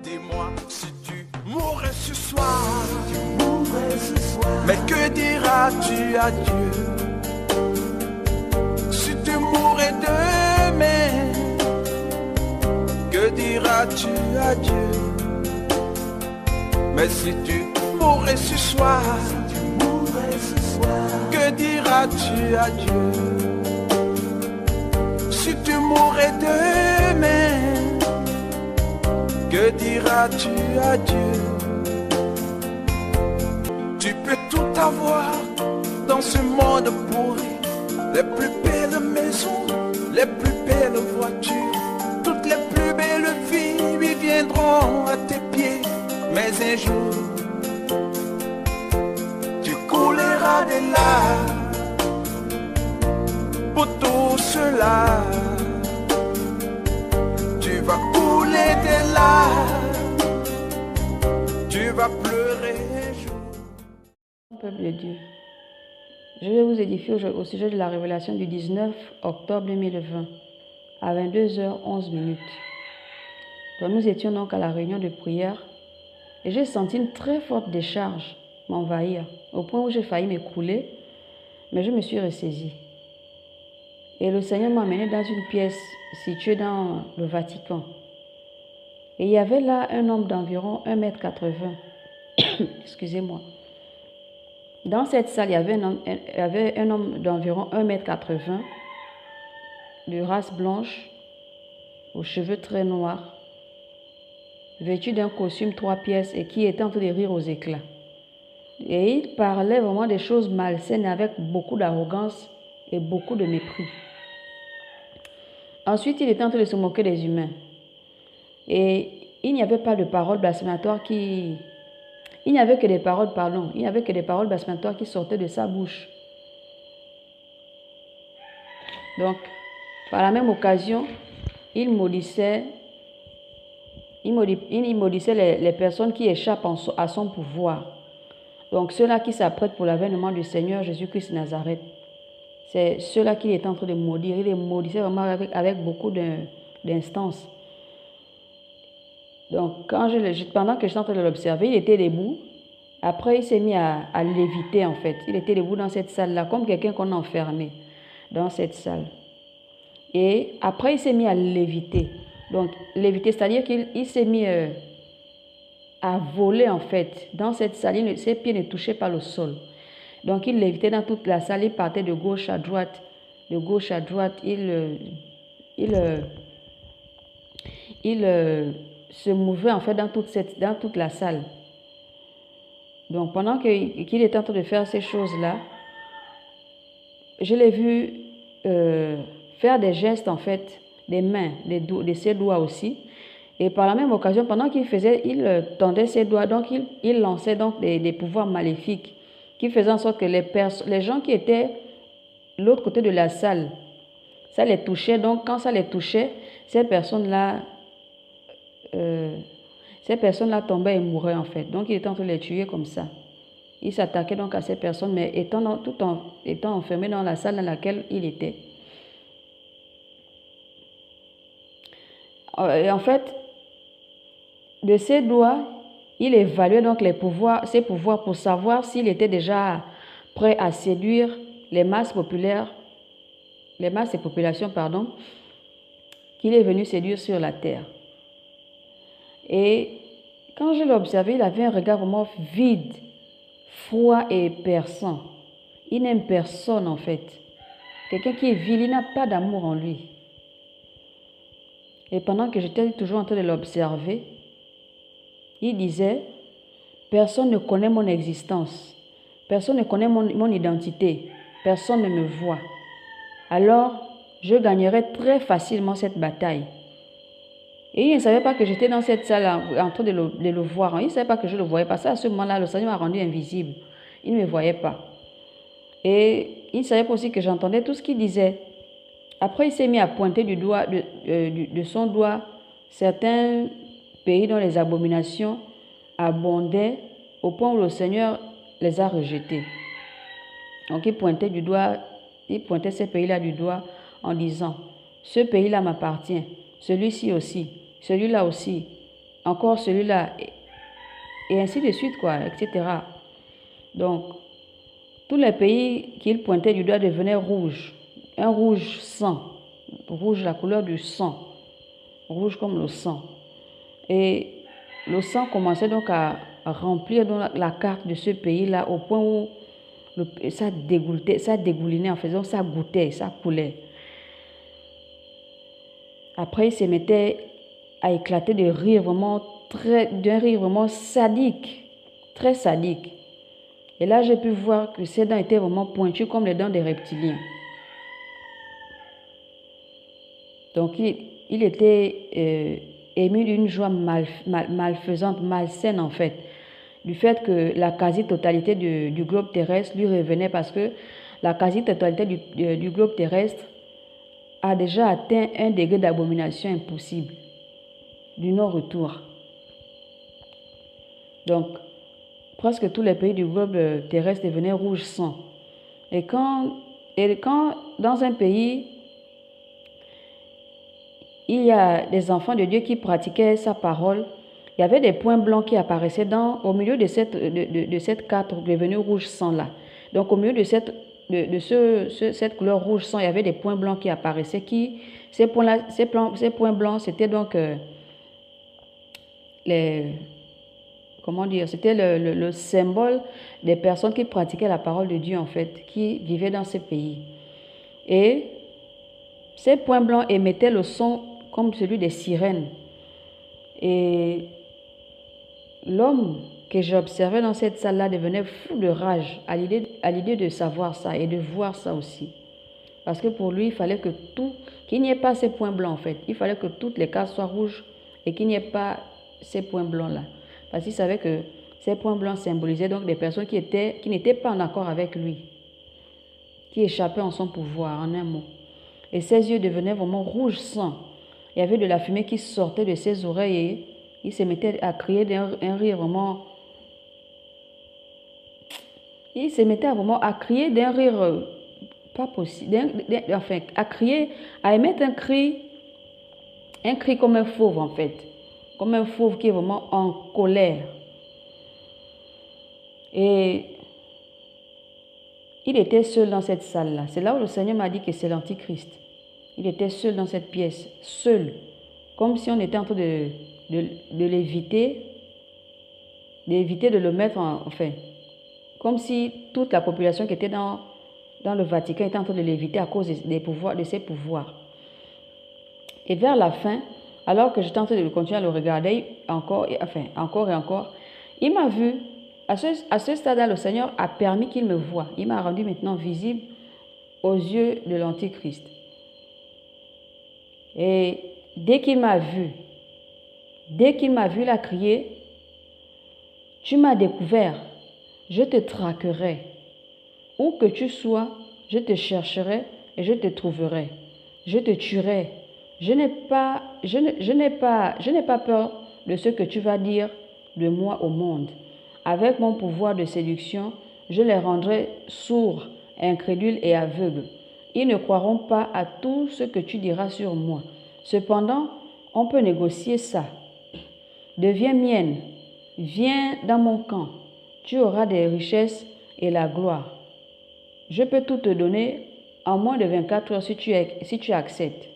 Dis-moi si tu mourrais ce soir, mais que diras-tu à Dieu? Si tu mourrais demain, que diras-tu à Dieu? Mais si tu mourrais ce soir, que diras-tu à Dieu? Si tu mourrais demain, que diras-tu à Dieu? Tu peux tout avoir dans ce monde pourri, les plus belles maisons, les plus belles voitures, toutes les plus belles filles viendront à tes pieds. Mais un jour, tu couleras des larmes pour tout cela. Tu vas couler des larmes, tu vas pleurer un jour. Peuple de Dieu, je vais vous édifier au sujet de la révélation du 19 octobre 2020 à 22h11. Donc nous étions donc à la réunion de prière et j'ai senti une très forte décharge m'envahir au point où j'ai failli m'écrouler, mais je me suis ressaisie. Et le Seigneur m'a amené dans une pièce située dans le Vatican. Et il y avait là un homme d'environ 1,80 m. Excusez-moi. Dans cette salle, il y avait un homme d'environ 1,80 m, de race blanche, aux cheveux très noirs, vêtu d'un costume 3 pièces et qui était en train de rire aux éclats. Et il parlait vraiment des choses malsaines avec beaucoup d'arrogance et beaucoup de mépris. Ensuite, il était en train de se moquer des humains. Et il n'y avait pas de paroles blasphématoires qui... Il n'y avait que des paroles, il n'y avait que des paroles blasphématoires qui sortaient de sa bouche. Donc, par la même occasion, il maudissait les personnes qui échappent à son pouvoir. Donc, ceux-là qui s'apprêtent pour l'avènement du Seigneur Jésus-Christ de Nazareth. C'est ceux-là qu'il est en train de maudire. Il les maudissait vraiment avec beaucoup d'instances. Donc, pendant que j'étais en train de l'observer, il était debout. Après, il s'est mis à léviter, en fait. Il était debout dans cette salle-là, comme quelqu'un qu'on a enfermé dans cette salle. Et après, il s'est mis à léviter. Donc, léviter, c'est-à-dire qu'il s'est mis à voler, en fait, dans cette salle. Ses pieds ne touchaient pas le sol. Donc, il lévitait dans toute la salle. Il partait de gauche à droite. De gauche à droite, il se mouvait, en fait, dans toute la salle. Donc, pendant qu'il était en train de faire ces choses-là, je l'ai vu faire des gestes, en fait, des mains, de ses doigts aussi. Et par la même occasion, pendant qu'il faisait, il tendait ses doigts, donc il lançait donc des pouvoirs maléfiques qui faisaient en sorte que les gens qui étaient de l'autre côté de la salle, ça les touchait. Donc, quand ça les touchait, ces personnes-là tombaient et mouraient, en fait. Donc, il était en train de les tuer comme ça. Il s'attaquait donc à ces personnes, mais tout en étant enfermé dans la salle dans laquelle il était. Et en fait, de ses doigts, il évaluait donc ses pouvoirs pour savoir s'il était déjà prêt à séduire les masses et populations, qu'il est venu séduire sur la terre. Et quand je l'ai observé, il avait un regard vraiment vide, froid et perçant. Il n'aime personne, en fait. Quelqu'un qui est vil, il n'a pas d'amour en lui. Et pendant que j'étais toujours en train de l'observer, il disait, personne ne connaît mon existence, personne ne connaît mon identité, personne ne me voit. Alors, je gagnerai très facilement cette bataille. Et il ne savait pas que j'étais dans cette salle en train de le voir. Il ne savait pas que je le voyais pas. Ça, à ce moment-là, le Seigneur m'a rendu invisible. Il ne me voyait pas. Et il ne savait pas aussi que j'entendais tout ce qu'il disait. Après, il s'est mis à pointer de son doigt certains pays dont les abominations abondaient au point où le Seigneur les a rejetés. Donc, il pointait ces pays-là du doigt en disant, ce pays-là m'appartient, celui-ci aussi, celui-là aussi. encore celui-là, et ainsi de suite, quoi, etc. Donc, tous les pays qu'il pointait du doigt devenaient rouges, un rouge sang, rouge la couleur du sang, rouge comme le sang. Et le sang commençait donc à remplir donc la carte de ce pays-là au point où ça dégoulinait en fait, donc ça goûtait, ça coulait. Après, il se mettait à éclater de rire d'un rire vraiment sadique, très sadique. Et là, j'ai pu voir que ses dents étaient vraiment pointues comme les dents des reptiliens. Donc, il était ému d'une joie malfaisante, malsaine en fait, du fait que la quasi-totalité du globe terrestre lui revenait, parce que la quasi-totalité du globe terrestre a déjà atteint un degré d'abomination impossible, du non-retour. Donc, presque tous les pays du globe terrestre devenaient rouge sang. Et quand dans un pays, il y a des enfants de Dieu qui pratiquaient sa parole, il y avait des points blancs qui apparaissaient au milieu de cette carte devenue rouge sang là. Donc au milieu de cette couleur rouge sang, il y avait des points blancs qui apparaissaient. Ces points blancs, c'était donc c'était le symbole des personnes qui pratiquaient la parole de Dieu en fait, qui vivaient dans ces pays. Et ces points blancs émettaient le son comme celui des sirènes. Et l'homme que j'observais dans cette salle-là devenait fou de rage à l'idée de savoir ça et de voir ça aussi. Parce que pour lui, il fallait qu'il n'y ait pas ces points blancs en fait. Il fallait que toutes les cases soient rouges et qu'il n'y ait pas ces points blancs-là. Parce qu'il savait que ces points blancs symbolisaient donc des personnes qui n'étaient pas en accord avec lui, qui échappaient en son pouvoir, en un mot. Et ses yeux devenaient vraiment rouge sang. Il y avait de la fumée qui sortait de ses oreilles et il se mettait à crier d'un rire vraiment... Il se mettait vraiment à crier d'un rire pas possible. À crier, à émettre un cri comme un fauve en fait. Comme un fauve qui est vraiment en colère. Et il était seul dans cette salle-là. C'est là où le Seigneur m'a dit que c'est l'Antichrist. Il était seul dans cette pièce, seul, comme si on était en train de l'éviter, d'éviter de le mettre enfin, comme si toute la population qui était dans le Vatican était en train de l'éviter à cause de ses pouvoirs. Et vers la fin, alors que j'étais en train de continuer à le regarder encore et encore, il m'a vu. À ce stade-là, le Seigneur a permis qu'il me voie. Il m'a rendu maintenant visible aux yeux de l'Antichrist. Et dès qu'il m'a vu, il a crié, « Tu m'as découvert, je te traquerai. Où que tu sois, je te chercherai et je te trouverai. Je te tuerai. Je n'ai pas peur de ce que tu vas dire de moi au monde. Avec mon pouvoir de séduction, je les rendrai sourds, incrédules et aveugles. Ils ne croiront pas à tout ce que tu diras sur moi. Cependant, on peut négocier ça. Deviens mienne, viens dans mon camp. Tu auras des richesses et la gloire. Je peux tout te donner en moins de 24 heures si tu acceptes. »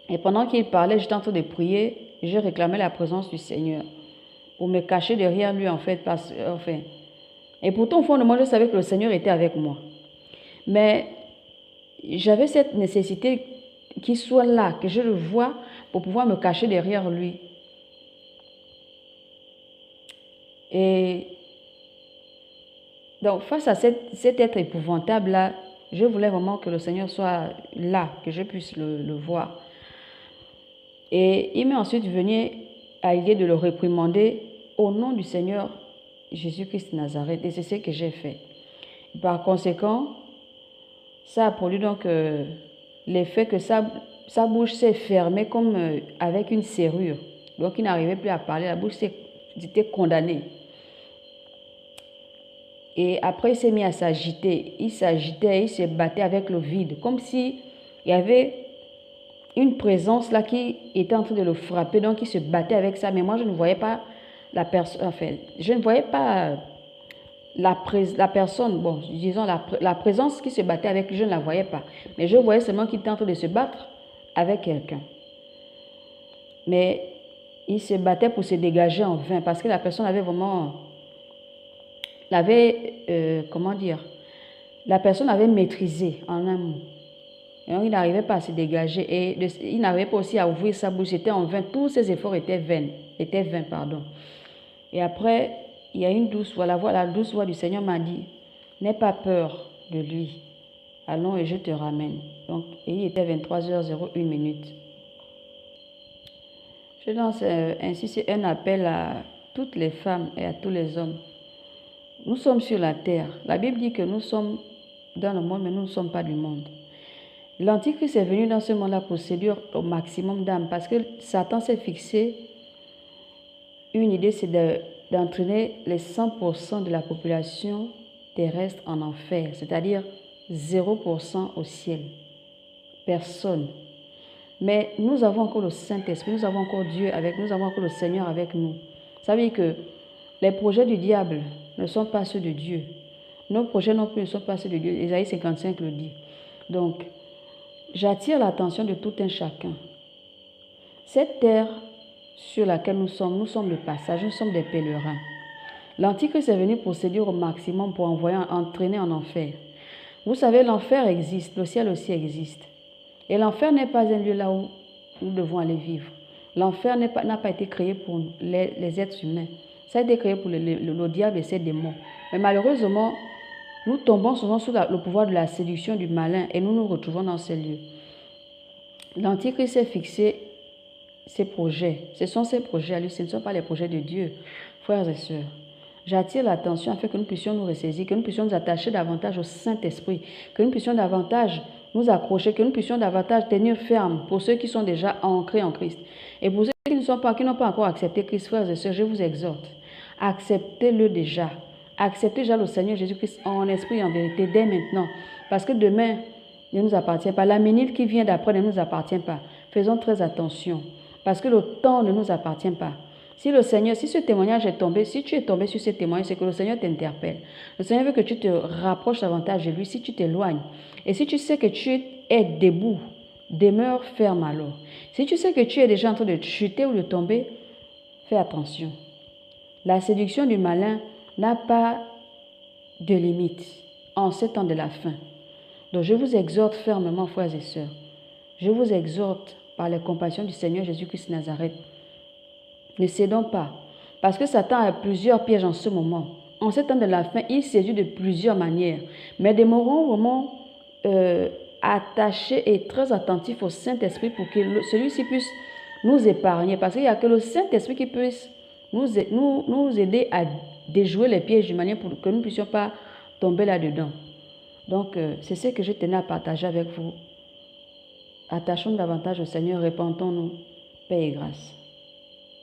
Et pendant qu'il parlait, j'étais en train de prier et je réclamais la présence du Seigneur pour me cacher derrière lui en fait. Et pourtant, au fond de moi, je savais que le Seigneur était avec moi. Mais j'avais cette nécessité qu'il soit là, que je le voie pour pouvoir me cacher derrière lui. Et donc, face à cet être épouvantable-là, je voulais vraiment que le Seigneur soit là, que je puisse le voir. Et il m'est ensuite venu à l'idée de le réprimander au nom du Seigneur Jésus-Christ de Nazareth. Et c'est ce que j'ai fait. Par conséquent, ça a produit donc l'effet que sa bouche s'est fermée comme avec une serrure. Donc il n'arrivait plus à parler, la bouche était condamnée. Et après, il s'est mis à s'agiter. Il s'agitait, il se battait avec le vide, comme si il y avait une présence là qui était en train de le frapper, donc il se battait avec ça. Mais moi, je ne voyais pas la personne, enfin, je ne voyais pas la personne, bon, disons la présence qui se battait avec lui, je ne la voyais pas. Mais je voyais seulement qu'il était en train de se battre avec quelqu'un. Mais il se battait pour se dégager en vain parce que la personne avait vraiment, comment dire, la personne avait maîtrisé en un mot. Et donc, il n'arrivait pas à se dégager et il n'arrivait pas aussi à ouvrir sa bouche. C'était en vain. Tous ses efforts étaient vains. Et après, il y a une douce voix. La douce voix du Seigneur m'a dit, n'aie pas peur de lui. Allons et je te ramène. Donc, et il était 23h01. Je lance ainsi un appel à toutes les femmes et à tous les hommes. Nous sommes sur la terre. La Bible dit que nous sommes dans le monde, mais nous ne sommes pas du monde. L'Antichrist est venu dans ce monde-là pour séduire au maximum d'âmes parce que Satan s'est fixé une idée, c'est d'entraîner les 100% de la population terrestre en enfer, c'est-à-dire 0% au ciel. Personne. Mais nous avons encore le Saint-Esprit, nous avons encore Dieu avec nous, nous avons encore le Seigneur avec nous. Ça veut dire que les projets du diable ne sont pas ceux de Dieu. Nos projets non plus ne sont pas ceux de Dieu. Ésaïe 55 le dit. Donc, j'attire l'attention de tout un chacun. Cette terre sur laquelle nous sommes le passage, nous sommes des pèlerins. L'Antichrist est venu pour séduire au maximum, pour entraîner en enfer. Vous savez, l'enfer existe, le ciel aussi existe. Et l'enfer n'est pas un lieu là où nous devons aller vivre. L'enfer n'a pas été créé pour les êtres humains. Ça a été créé pour le diable et ses démons. Mais malheureusement, nous tombons souvent sous le pouvoir de la séduction du malin et nous nous retrouvons dans ces lieux. L'Antichrist s'est fixé ses projets. Ce sont ses projets à lui, ce ne sont pas les projets de Dieu. Frères et sœurs, j'attire l'attention afin que nous puissions nous ressaisir, que nous puissions nous attacher davantage au Saint-Esprit, que nous puissions davantage nous accrocher, que nous puissions davantage tenir ferme pour ceux qui sont déjà ancrés en Christ. Et pour ceux qui n'ont pas encore accepté Christ, frères et sœurs, je vous exhorte, acceptez-le déjà. Acceptez déjà le Seigneur Jésus-Christ en esprit et en vérité dès maintenant. Parce que demain ne nous appartient pas. La minute qui vient d'après ne nous appartient pas. Faisons très attention. Parce que le temps ne nous appartient pas. Si ce témoignage est tombé, si tu es tombé sur ce témoignage, c'est que le Seigneur t'interpelle. Le Seigneur veut que tu te rapproches davantage de lui. Si tu t'éloignes, et si tu sais que tu es debout, demeure ferme alors. Si tu sais que tu es déjà en train de chuter ou de tomber, fais attention. La séduction du malin n'a pas de limite en ce temps de la fin. Donc je vous exhorte fermement, frères et sœurs. Je vous exhorte par les compassions du Seigneur Jésus-Christ de Nazareth. Ne cédons pas, parce que Satan a plusieurs pièges en ce moment. En ce temps de la fin, il séduit de plusieurs manières. Mais demeurons vraiment attachés et très attentifs au Saint-Esprit pour que celui-ci puisse nous épargner. Parce qu'il n'y a que le Saint-Esprit qui puisse nous aider à déjouer les pièges d'une manière pour que nous ne puissions pas tomber là-dedans. Donc, c'est ce que je tenais à partager avec vous. Attachons davantage au Seigneur, répandons-nous, paix et grâce.